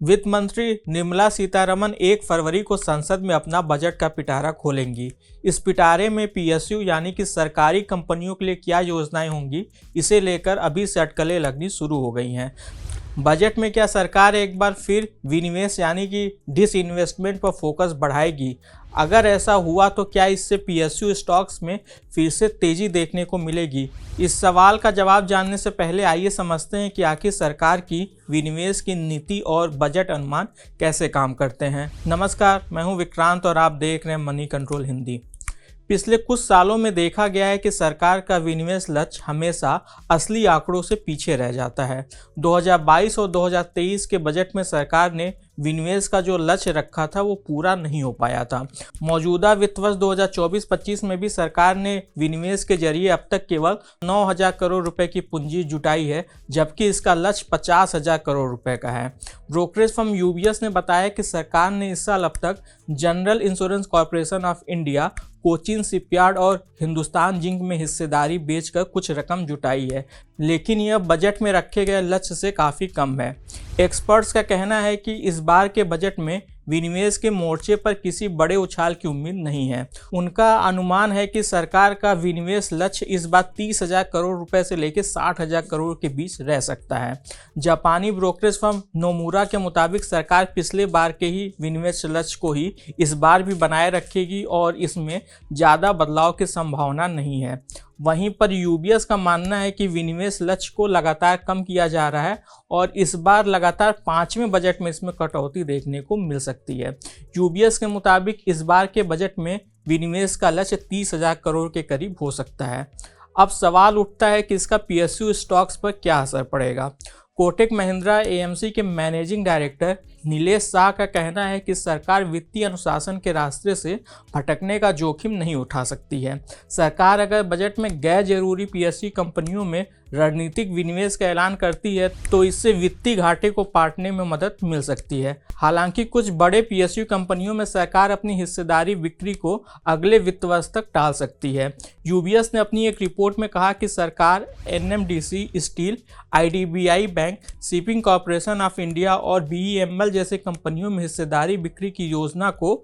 वित्त मंत्री निर्मला सीतारमण 1 फरवरी को संसद में अपना बजट का पिटारा खोलेंगी। इस पिटारे में पीएसयू यानी कि सरकारी कंपनियों के लिए क्या योजनाएं होंगी, इसे लेकर अभी से अटकलें लगनी शुरू हो गई हैं। बजट में क्या सरकार एक बार फिर विनिवेश यानी कि डिसइन्वेस्टमेंट पर फोकस बढ़ाएगी? अगर ऐसा हुआ तो क्या इससे पीएसयू स्टॉक्स में फिर से तेजी देखने को मिलेगी? इस सवाल का जवाब जानने से पहले आइए समझते हैं कि आखिर सरकार की विनिवेश की नीति और बजट अनुमान कैसे काम करते हैं। नमस्कार, मैं हूं विक्रांत और आप देख रहे हैं मनी कंट्रोल हिंदी। पिछले कुछ सालों में देखा गया है कि सरकार का विनिवेश लक्ष्य हमेशा असली आंकड़ों से पीछे रह जाता है। 2022 और 2023 के बजट में सरकार ने विनिवेश का जो लक्ष्य रखा था वो पूरा नहीं हो पाया था। मौजूदा वित्त वर्ष 2024-25 में भी सरकार ने विनिवेश के जरिए अब तक केवल 9,000 करोड़ रुपए की पूंजी जुटाई है, जबकि इसका लक्ष्य 50,000 करोड़ रुपए का है। ब्रोकरेज फर्म यूबीएस ने बताया कि सरकार ने इस साल अब तक general insurance corporation of India, Cochin shipyard और हिंदुस्तान जिंक में हिस्सेदारी बेचकर कुछ रकम जुटाई है, लेकिन यह बजट में रखे गए लक्ष्य से काफ़ी कम है। एक्सपर्ट्स का कहना है कि इस बार के बजट में विनिवेश के मोर्चे पर किसी बड़े उछाल की उम्मीद नहीं है। उनका अनुमान है कि सरकार का विनिवेश लक्ष्य इस बार 30,000 करोड़ रुपए से लेकर 60,000 करोड़ के बीच रह सकता है। जापानी ब्रोकरेज फर्म नोमुरा के मुताबिक सरकार पिछले बार के ही विनिवेश लक्ष्य को ही इस बार भी बनाए रखेगी और इसमें ज़्यादा बदलाव की संभावना नहीं है। वहीं पर यूबीएस का मानना है कि विनिवेश लक्ष्य को लगातार कम किया जा रहा है और इस बार लगातार 5वें बजट में इसमें कटौती देखने को मिल सकती है। यूबीएस के मुताबिक इस बार के बजट में विनिवेश का लक्ष्य 30,000 करोड़ के करीब हो सकता है। अब सवाल उठता है कि इसका पीएसयू स्टॉक्स पर क्या असर पड़ेगा। कोटक महिंद्रा एएमसी के मैनेजिंग डायरेक्टर नीलेश शाह का कहना है कि सरकार वित्तीय अनुशासन के रास्ते से भटकने का जोखिम नहीं उठा सकती है। सरकार अगर बजट में गैर जरूरी पीएसयू कंपनियों में रणनीतिक विनिवेश का ऐलान करती है तो इससे वित्तीय घाटे को पाटने में मदद मिल सकती है। हालांकि कुछ बड़े पीएसयू कंपनियों में सरकार अपनी हिस्सेदारी बिक्री को अगले वित्त वर्ष तक टाल सकती है। यूबीएस ने अपनी एक रिपोर्ट में कहा कि सरकार NMDC steel, IDBI bank, shipping corporation of India और बीईएमएल जैसे कंपनियों में हिस्सेदारी बिक्री की योजना को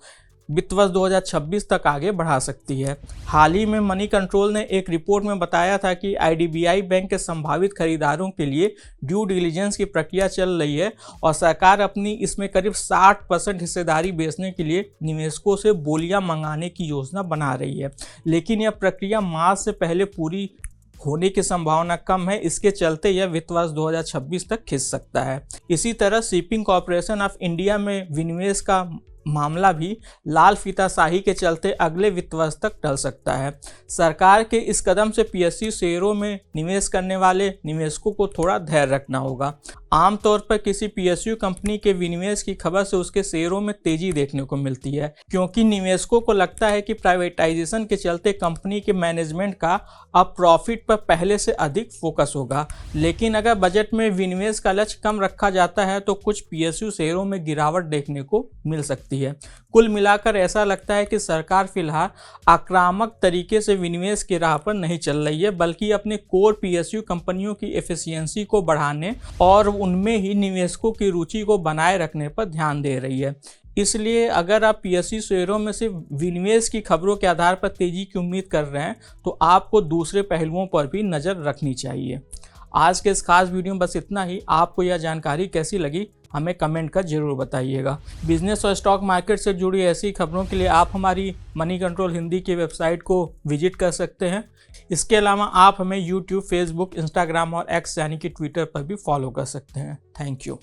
वित्त वर्ष 2026 तक आगे बढ़ा सकती है। हाल ही में मनी कंट्रोल ने एक रिपोर्ट में बताया था कि आईडीबीआई बैंक के संभावित खरीदारों के लिए ड्यू डिलिजेंस की प्रक्रिया चल रही है और सरकार अपनी इसमें करीब 60% हिस्सेदारी बेचने के लिए निवेशकों से बोलियां मंगाने की योजना बना रही है, लेकिन यह प्रक्रिया मार्च से पहले पूरी होने की संभावना कम है। इसके चलते यह वित्त वर्ष 2026 तक खिंच सकता है। इसी तरह शिपिंग कॉर्पोरेशन ऑफ इंडिया में विनिवेश का मामला भी लाल फीताशाही के चलते अगले वित्त वर्ष तक टल सकता है। सरकार के इस कदम से पीएसयू शेयरों में निवेश करने वाले निवेशकों को थोड़ा धैर्य रखना होगा। आमतौर पर किसी पीएसयू कंपनी के विनिवेश की खबर से उसके शेयरों में तेजी देखने को मिलती है, क्योंकि निवेशकों को लगता है कि प्राइवेटाइजेशन के चलते कंपनी के मैनेजमेंट का अब प्रॉफिट पर पहले से अधिक फोकस होगा। लेकिन अगर बजट में विनिवेश का लक्ष्य कम रखा जाता है तो कुछ पीएसयू शेयरों में गिरावट देखने को मिल सकती है। कुल मिलाकर ऐसा लगता है कि सरकार फिलहाल आक्रामक तरीके से विनिवेश की राह पर नहीं चल रही है, बल्कि अपने कोर पीएसयू कंपनियों की एफिशिएंसी को बढ़ाने और उनमें ही निवेशकों की रुचि को बनाए रखने पर ध्यान दे रही है। इसलिए अगर आप पीएसयू शेयरों में सिर्फ विनिवेश की खबरों के आधार पर तेजी की उम्मीद कर रहे हैं तो आपको दूसरे पहलुओं पर भी नज़र रखनी चाहिए। आज के इस खास वीडियो में बस इतना ही। आपको यह जानकारी कैसी लगी हमें कमेंट कर जरूर बताइएगा। बिजनेस और स्टॉक मार्केट से जुड़ी ऐसी खबरों के लिए आप हमारी मनी कंट्रोल हिंदी की वेबसाइट को विजिट कर सकते हैं। इसके अलावा आप हमें यूट्यूब, फेसबुक, इंस्टाग्राम और एक्स यानी कि ट्विटर पर भी फॉलो कर सकते हैं। Thank you.